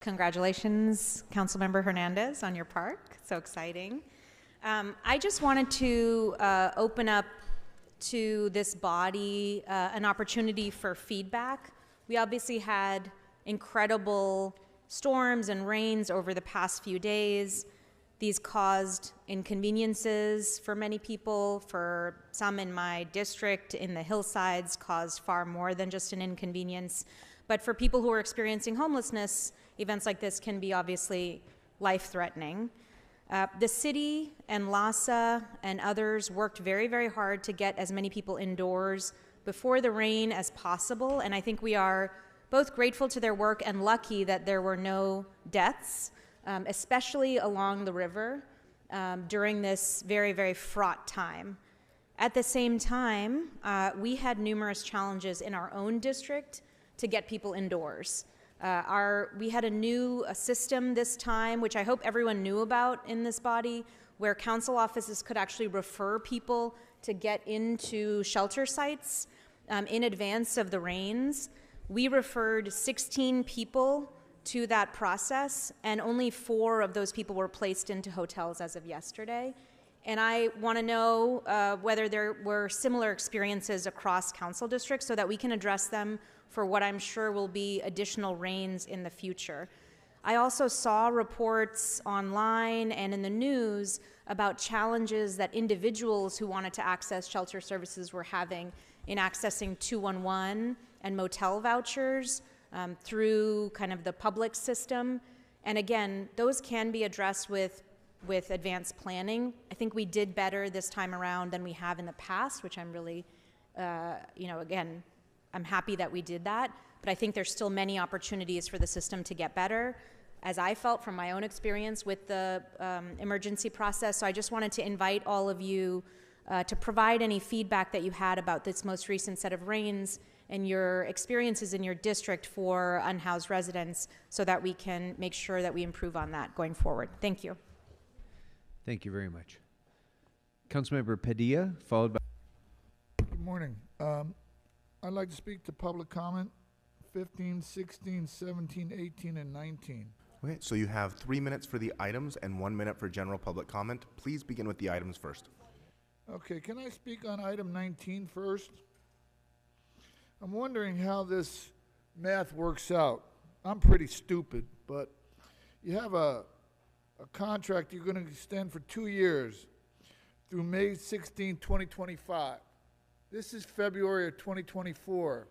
Congratulations, Councilmember Hernandez, on your park. So exciting. I just wanted to open up to this body an opportunity for feedback. We obviously had incredible storms and rains over the past few days. These caused inconveniences for many people. For some in my district, in the hillsides, caused far more than just an inconvenience. But for people who are experiencing homelessness, events like this can be obviously life-threatening. The city and LASA and others worked very, very hard to get as many people indoors before the rain as possible, and I think we are both grateful to their work and lucky that there were no deaths, especially along the river during this very, very fraught time. At the same time, we had numerous challenges in our own district to get people indoors. We had a new system this time, which I hope everyone knew about in this body, where council offices could actually refer people to get into shelter sites in advance of the rains. We referred 16 people to that process, and only 4 of those people were placed into hotels as of yesterday. And I want to know whether there were similar experiences across council districts so that we can address them for what I'm sure will be additional rains in the future. I also saw reports online and in the news about challenges that individuals who wanted to access shelter services were having in accessing 211 and motel vouchers through kind of the public system. And again, those can be addressed with advanced planning. I think we did better this time around than we have in the past, which I'm really, again, I'm happy that we did that, but I think there's still many opportunities for the system to get better, as I felt from my own experience with the emergency process. So I just wanted to invite all of you to provide any feedback that you had about this most recent set of rains and your experiences in your district for unhoused residents so that we can make sure that we improve on that going forward. Thank you. Thank you very much. Councilmember Padilla, followed by... Good morning. I'd like to speak to public comment 15, 16, 17, 18, and 19. Okay, so you have 3 minutes for the items and 1 minute for general public comment. Please begin with the items first. Okay, can I speak on item 19 first? I'm wondering how this math works out. I'm pretty stupid, but you have a contract you're going to extend for 2 years through May 16, 2025. This is February of 2024.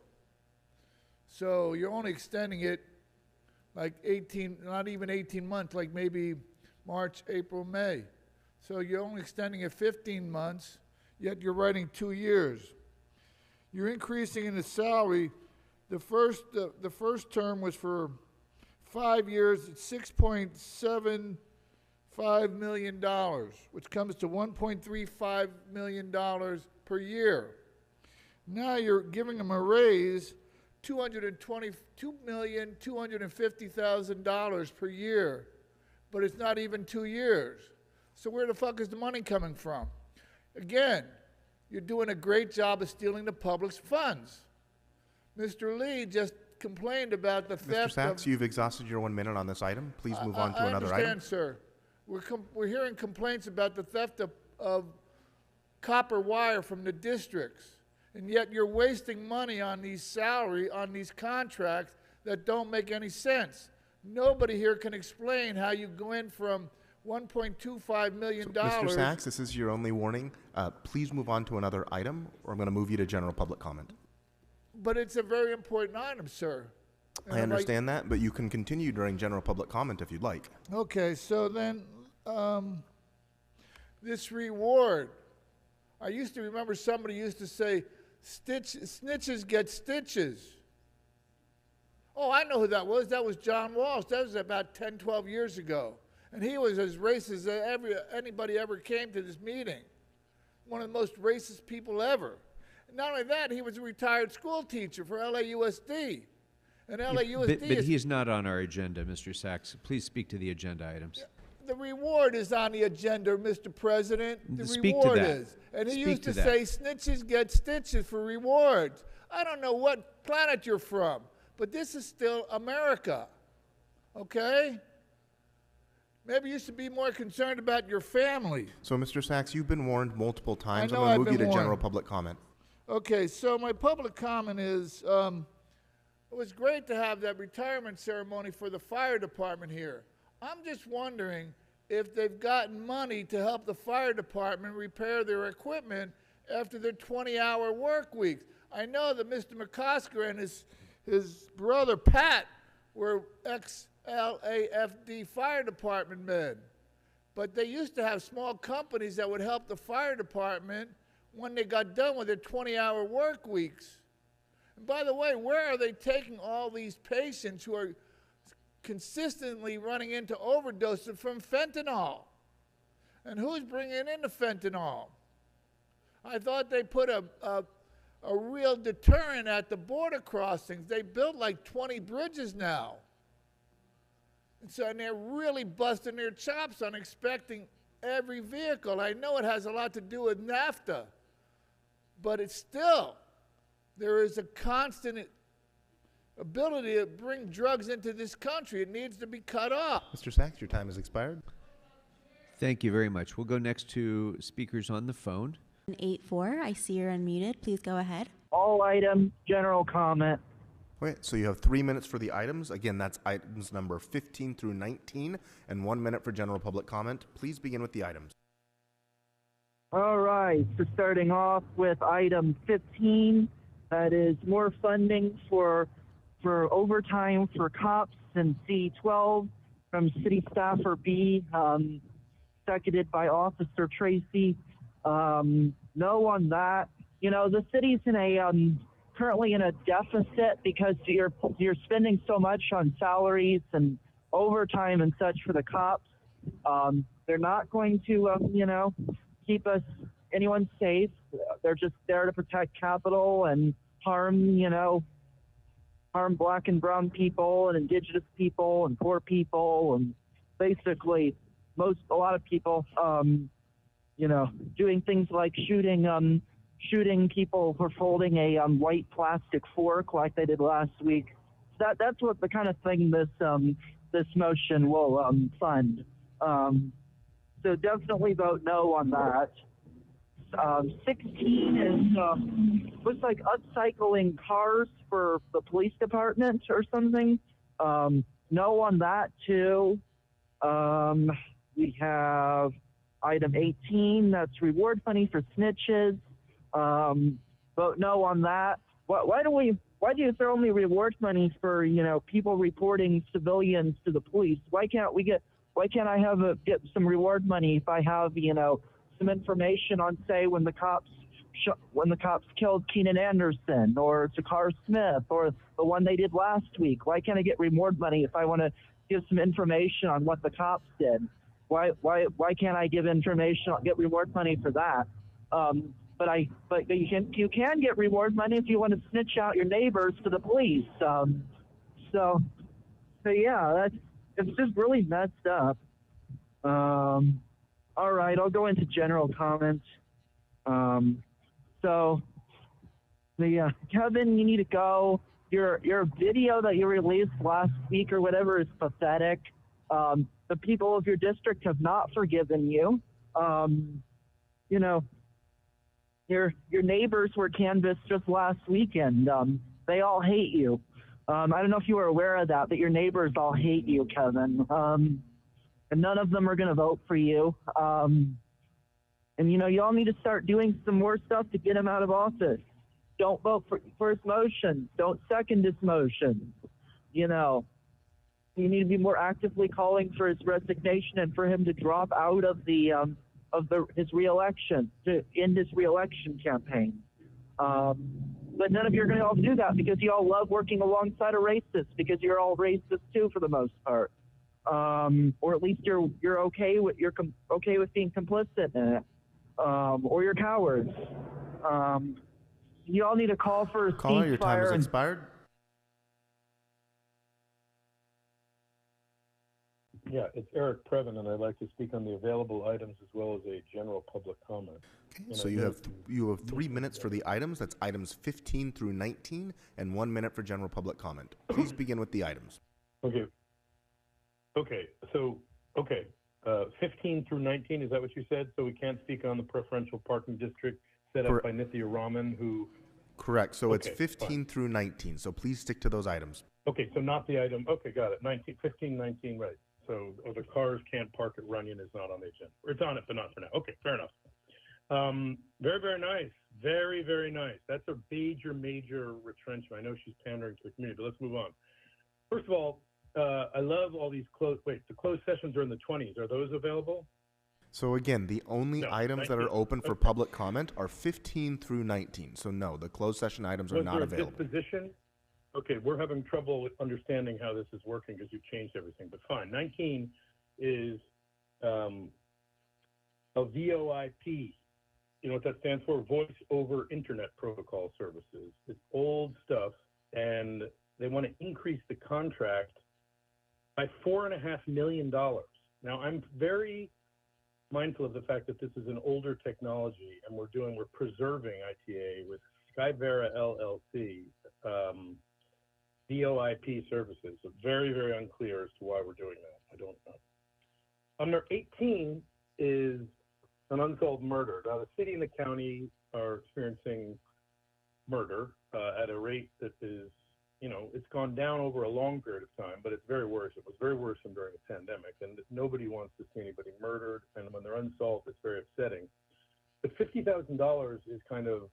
So you're only extending it like 18, not even 18 months, like maybe March, April, May. So you're only extending it 15 months, yet you're writing 2 years. You're increasing in the salary. The first term was for 5 years at $6.75 million, which comes to $1.35 million per year. Now you're giving them a raise, $222,250,000 per year, but it's not even 2 years. So where the fuck is the money coming from? Again, you're doing a great job of stealing the public's funds. Mr. Lee just complained about the theft. Mr. Sachs, you've exhausted your 1 minute on this item. Please move on to another item. I understand, sir. We're hearing complaints about the theft of copper wire from the districts. And yet you're wasting money on these contracts that don't make any sense. Nobody here can explain how you go in from $1.25 million. So, Mr. Sachs, this is your only warning. Please move on to another item, or I'm going to move you to general public comment. But it's a very important item, sir. And I understand that, but you can continue during general public comment if you'd like. Okay, so then this reward. I used to remember somebody used to say, snitches get stitches. Oh, I know who that was. That was John Walsh. That was about 10, 12 years ago. And he was as racist as anybody ever came to this meeting. One of the most racist people ever. And not only that, he was a retired school teacher for LAUSD. And LAUSD but he is not on our agenda, Mr. Sachs. Please speak to the agenda items. The reward is on the agenda, Mr. President. The Speak reward to that. is. And he Speak used to to say, snitches get stitches for rewards. I don't know what planet you're from, but this is still America. Okay? Maybe you should be more concerned about your family. So, Mr. Sachs, you've been warned multiple times. I know I'm going I've to move you been to general warned. public comment. Okay, so my public comment is, it was great to have that retirement ceremony for the fire department here. I'm just wondering if they've gotten money to help the fire department repair their equipment after their 20-hour work weeks. I know that Mr. McCosker and his brother Pat were ex-LAFD fire department men. But they used to have small companies that would help the fire department when they got done with their 20-hour work weeks. And by the way, where are they taking all these patients who are consistently running into overdoses from fentanyl? And who's bringing in the fentanyl? I thought they put a real deterrent at the border crossings. They built like 20 bridges now. And they're really busting their chops on inspecting every vehicle. I know it has a lot to do with NAFTA, but it's still, there is a constant ability to bring drugs into this country. It needs to be cut off. Mr. Sachs, your time has expired. Thank you very much. We'll go next to speakers on the phone. 84, I see you're unmuted. Please go ahead. All item, general comment. Okay, so you have 3 minutes for the items. Again, that's items number 15 through 19, and 1 minute for general public comment. Please begin with the items. All right, so starting off with item 15, that is more funding for overtime for cops in C12 from City Staffer B, seconded by Officer Tracy. No on that. You know, the city's in currently in a deficit because you're spending so much on salaries and overtime and such for the cops. They're not going to, keep anyone safe. They're just there to protect capital and harm black and brown people and indigenous people and poor people and basically a lot of people, doing things like shooting people for folding a white plastic fork like they did last week. That's what the kind of thing this motion will fund. So definitely vote no on that. 16 is looks like upcycling cars for the police department or something. No on that too. We have item 18. That's reward money for snitches. Vote no on that. Why is there only reward money for people reporting civilians to the police? Why can't I get some reward money if I have some information on, say, when the cops killed Keenan Anderson or Takar Smith or the one they did last week? Why can't I get reward money if I want to give some information on what the cops did? Why can't I get reward money for that? But you can get reward money if you want to snitch out your neighbors to the police. So yeah, it's just really messed up. All right, I'll go into general comments. Kevin, you need to go. Your video that you released last week or whatever is pathetic. The people of your district have not forgiven you. Your neighbors were canvassed just last weekend. They all hate you. I don't know if you were aware of that, but your neighbors all hate you, Kevin. And none of them are going to vote for you. And you all need to start doing some more stuff to get him out of office. Don't vote for his motion. Don't second his motion. You need to be more actively calling for his resignation and for him to drop out of his reelection, to end his reelection campaign. But none of you are going to all do that because you all love working alongside a racist, because you're all racist too for the most part. Or at least you're okay with being complicit in it. Or you're cowards. You all need to call for a Caller, your time has ceasefire. expired. Yeah, it's Eric Previn, and I'd like to speak on the available items as well as a general public comment. Okay, so you have 3 minutes for the items. That's items 15 through 19, and 1 minute for general public comment. Please begin with the items. Okay. Okay, so, 15 through 19, is that what you said? So we can't speak on the preferential parking district set up by Nithya Raman, who... Correct. So it's Okay, 15 through 19. So please stick to those items. Okay, so not the item, okay, got it, 15, 19, right. So the cars can't park at Runyon is not on the agenda. Or it's on it, but not for now. Okay, fair enough. Very, very nice. Very, very nice. That's a major, major retrenchment. I know she's pandering to the community, but let's move on. First of all, I love all these the closed sessions are in the 20s. Are those available? So again, the only items that are open for public comment are 15 through 19. So no, the closed session items are not available. Disposition? Okay, we're having trouble with understanding how this is working because you've changed everything, but fine. 19 is a VoIP. You know what that stands for? Voice over Internet Protocol Services. It's old stuff, and they want to increase the contract by $4.5 million. Now, I'm very mindful of the fact that this is an older technology, and we're preserving ITA with Skyvera LLC, VoIP services. So very, very unclear as to why we're doing that. I don't know. Under 18 is an unsolved murder. Now, the city and the county are experiencing murder at a rate that is, it's gone down over a long period of time, but it's very worrisome. It was very worrisome during the pandemic, and nobody wants to see anybody murdered, and when they're unsolved, it's very upsetting. But $50,000 is kind of,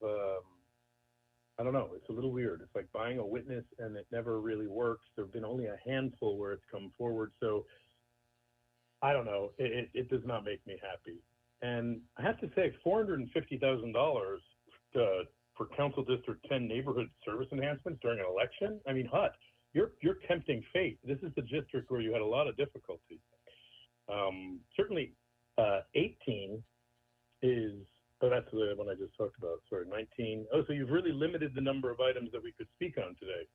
I don't know, it's a little weird. It's like buying a witness, and it never really works. There have been only a handful where it's come forward, so I don't know. It does not make me happy. And I have to say, $450,000 for Council District 10 neighborhood service enhancements during an election? I mean, Hut, you're tempting fate. This is the district where you had a lot of difficulty. Certainly, 18 is, that's the one I just talked about, sorry, 19. Oh, so you've really limited the number of items that we could speak on today.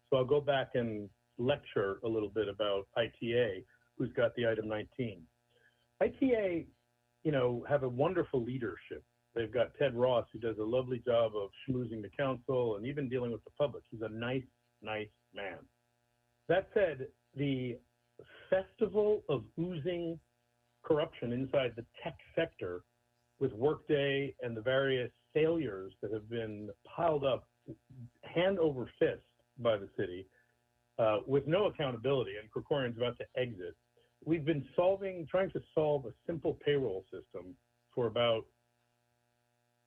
So I'll go back and lecture a little bit about ITA, who's got the item 19. ITA, have a wonderful leadership. They've got Ted Ross, who does a lovely job of schmoozing the council and even dealing with the public. He's a nice, nice man. That said, the festival of oozing corruption inside the tech sector with Workday and the various failures that have been piled up hand over fist by the city with no accountability, and Krikorian's about to exit. We've been trying to solve a simple payroll system for about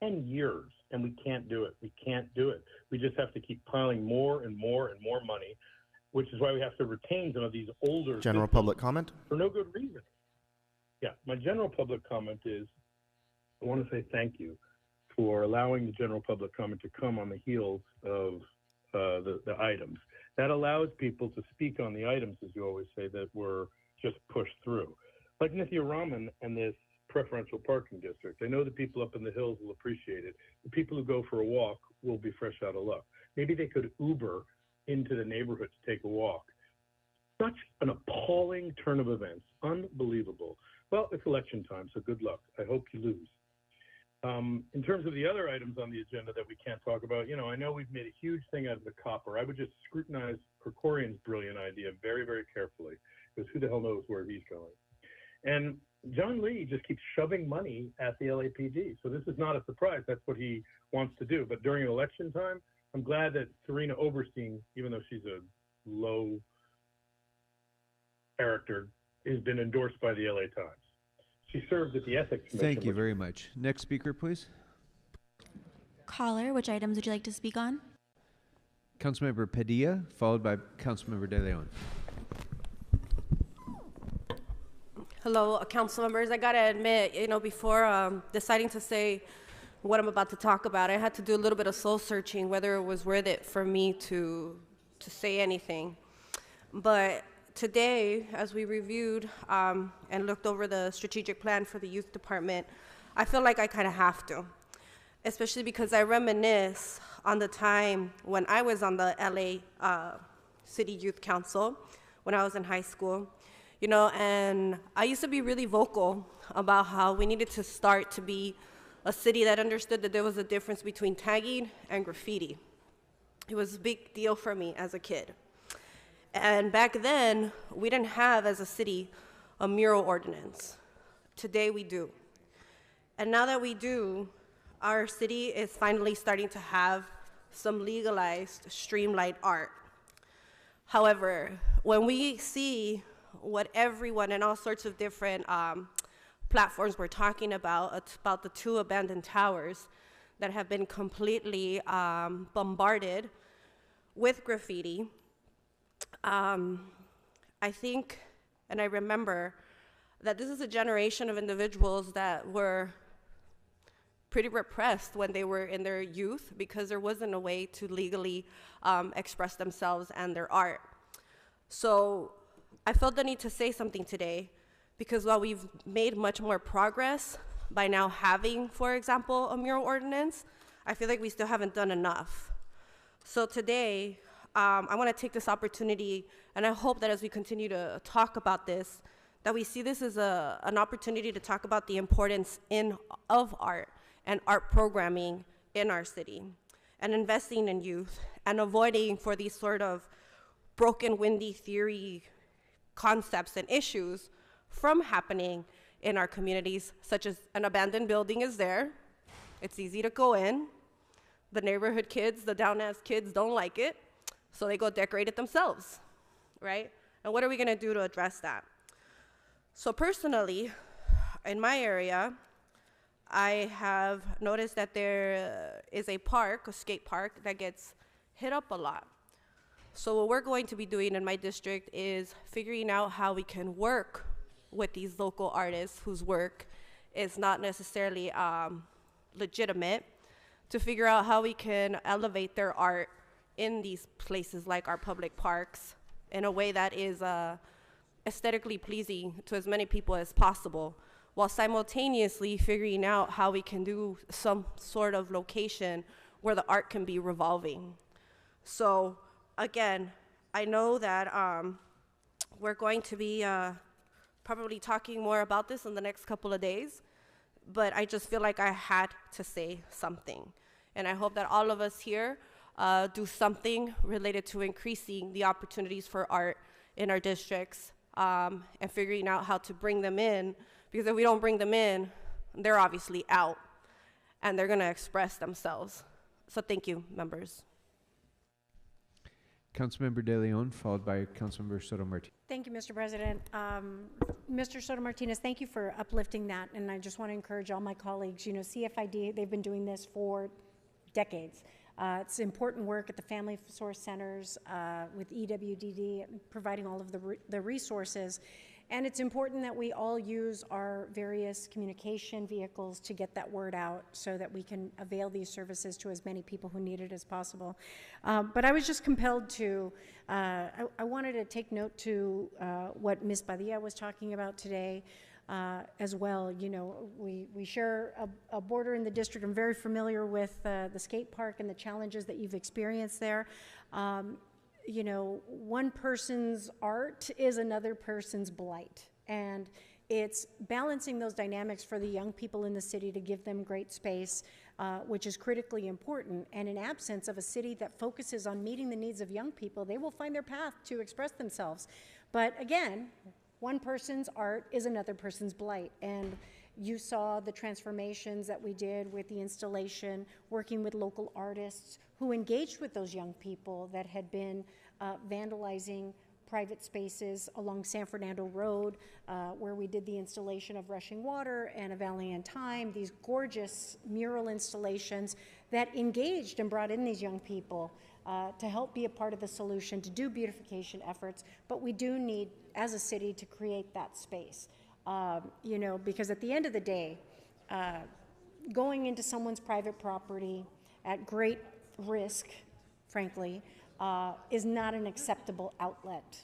10 years, and we can't do it. We can't do it. We just have to keep piling more and more and more money, which is why we have to retain some of these older General public comment? For no good reason. Yeah, my general public comment is, I want to say thank you for allowing the general public comment to come on the heels of the items. That allows people to speak on the items, as you always say, that were just pushed through. Like Nithya Raman and this preferential parking district. I know the people up in the hills will appreciate it. The people who go for a walk will be fresh out of luck. Maybe they could Uber into the neighborhood to take a walk. Such an appalling turn of events. Unbelievable. Well, it's election time, so good luck. I hope you lose. In terms of the other items on the agenda that we can't talk about, I know we've made a huge thing out of the copper. I would just scrutinize Krikorian's brilliant idea very, very carefully, because who the hell knows where he's going. And John Lee just keeps shoving money at the LAPD. So this is not a surprise. That's what he wants to do. But during election time, I'm glad that Serena Oberstein, even though she's a low character, has been endorsed by the LA Times. She served at the Ethics Commission. Thank you very much. Next speaker, please. Caller, which items would you like to speak on? Councilmember Padilla, followed by Councilmember De Leon. Hello, council members. I gotta admit, before deciding to say what I'm about to talk about, I had to do a little bit of soul searching, whether it was worth it for me to say anything. But today, as we reviewed and looked over the strategic plan for the youth department, I feel like I kind of have to, especially because I reminisce on the time when I was on the LA City Youth Council when I was in high school. And I used to be really vocal about how we needed to start to be a city that understood that there was a difference between tagging and graffiti. It was a big deal for me as a kid. And back then, we didn't have, as a city, a mural ordinance. Today we do. And now that we do, our city is finally starting to have some legalized, streamlined art. However, when we see what everyone and all sorts of different platforms were talking about the 2 abandoned towers that have been completely bombarded with graffiti, I think, and I remember, that this is a generation of individuals that were pretty repressed when they were in their youth because there wasn't a way to legally express themselves and their art. So I felt the need to say something today because while we've made much more progress by now having, for example, a mural ordinance, I feel like we still haven't done enough. So today, I want to take this opportunity, and I hope that as we continue to talk about this, that we see this as an opportunity to talk about the importance of art and art programming in our city, and investing in youth, and avoiding for these sort of broken, windy theory concepts and issues from happening in our communities, such as an abandoned building is there. It's easy to go in. The neighborhood kids, the down-ass kids don't like it, so they go decorate it themselves, right? And what are we gonna do to address that? So personally, in my area, I have noticed that there is a park, a skate park, that gets hit up a lot. So what we're going to be doing in my district is figuring out how we can work with these local artists whose work is not necessarily legitimate, to figure out how we can elevate their art in these places like our public parks in a way that is aesthetically pleasing to as many people as possible, while simultaneously figuring out how we can do some sort of location where the art can be revolving. So again, I know that we're going to be probably talking more about this in the next couple of days, but I just feel like I had to say something. And I hope that all of us here do something related to increasing the opportunities for art in our districts, and figuring out how to bring them in, because if we don't bring them in, they're obviously out, and they're gonna express themselves. So thank you, members. Councilmember De Leon, followed by Councilmember Soto Martinez. Thank you, Mr. President. Mr. Soto Martinez, thank you for uplifting that, and I just want to encourage all my colleagues. You know, CFID, they've been doing this for decades. It's important work at the Family Source Centers with EWDD, providing all of the resources. And it's important that we all use our various communication vehicles to get that word out so that we can avail these services to as many people who need it as possible. But I was just compelled to, I wanted to take note to what Ms. Padilla was talking about today as well. You know, we share a border in the district. I'm very familiar with the skate park and the challenges that you've experienced there. You know, one person's art is another person's blight. And it's balancing those dynamics for the young people in the city to give them great space, which is critically important. And in absence of a city that focuses on meeting the needs of young people, they will find their path to express themselves. But again, one person's art is another person's blight. And you saw the transformations that we did with the installation, working with local artists who engaged with those young people that had been vandalizing private spaces along San Fernando Road, where we did the installation of Rushing Water and A Valley in Time, these gorgeous mural installations that engaged and brought in these young people to help be a part of the solution, to do beautification efforts. But we do need, as a city, to create that space. You know, because at the end of the day, going into someone's private property at great risk, frankly, is not an acceptable outlet.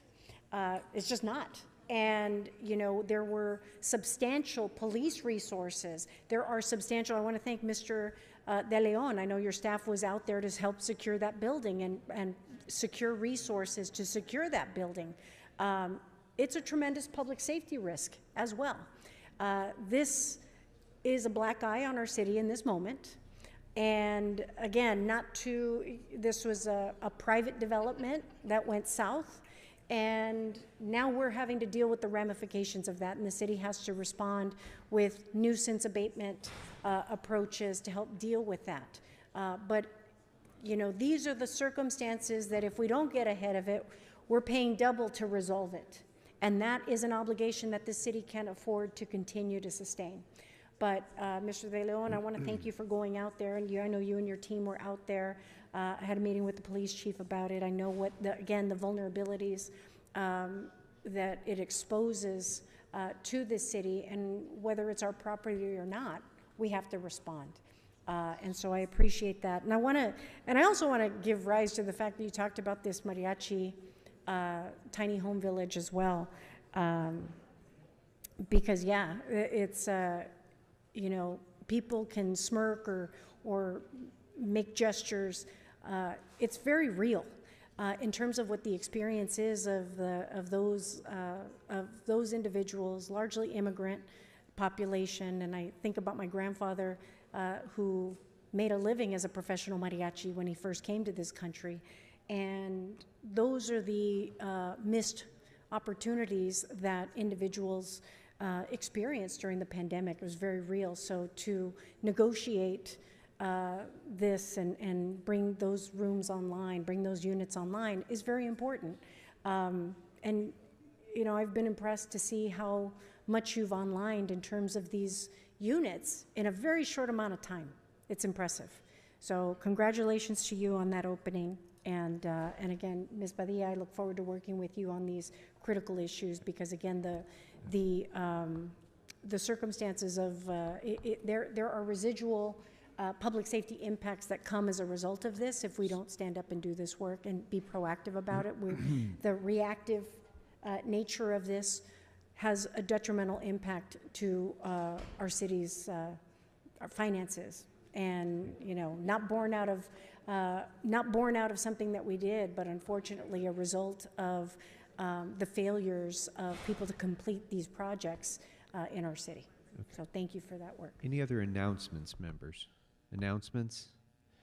It's just not. And, you know, there were substantial police resources. There are substantial, I want to thank Mr. De Leon. I know your staff was out there to help secure that building and secure resources to secure that building. It's a tremendous public safety risk as well. This is a black eye on our city in this moment. And again, this was a private development that went south. And now we're having to deal with the ramifications of that, and the city has to respond with nuisance abatement approaches to help deal with that. But you know, these are the circumstances that if we don't get ahead of it, we're paying double to resolve it. And that is an obligation that the city can't afford to continue to sustain. But Mr. De Leon, I want to thank you for going out there, and I know you and your team were out there. I had a meeting with the police chief about it. I know what, again, the vulnerabilities that it exposes to the city, and whether it's our property or not, we have to respond. And so I appreciate that. And I also want to give rise to the fact that you talked about this mariachi tiny home village as well. Because yeah, it's, you know, people can smirk or make gestures. It's very real in terms of what the experience is of those individuals, largely immigrant population. And I think about my grandfather who made a living as a professional mariachi when he first came to this country. And those are the missed opportunities that individuals experienced during the pandemic. It was very real. So to negotiate this and bring those rooms online, bring those units online is very important. And, you know, I've been impressed to see how much you've onlined in terms of these units in a very short amount of time. It's impressive. So congratulations to you on that opening. And again, Ms. Badia, I look forward to working with you on these critical issues because, again, the circumstances of there are residual public safety impacts that come as a result of this if we don't stand up and do this work and be proactive about it. The reactive nature of this has a detrimental impact to our city's our finances, and you know, not born out of something that we did, but unfortunately a result of the failures of people to complete these projects in our city. Okay. So thank you for that work. Any other announcements, members? Announcements?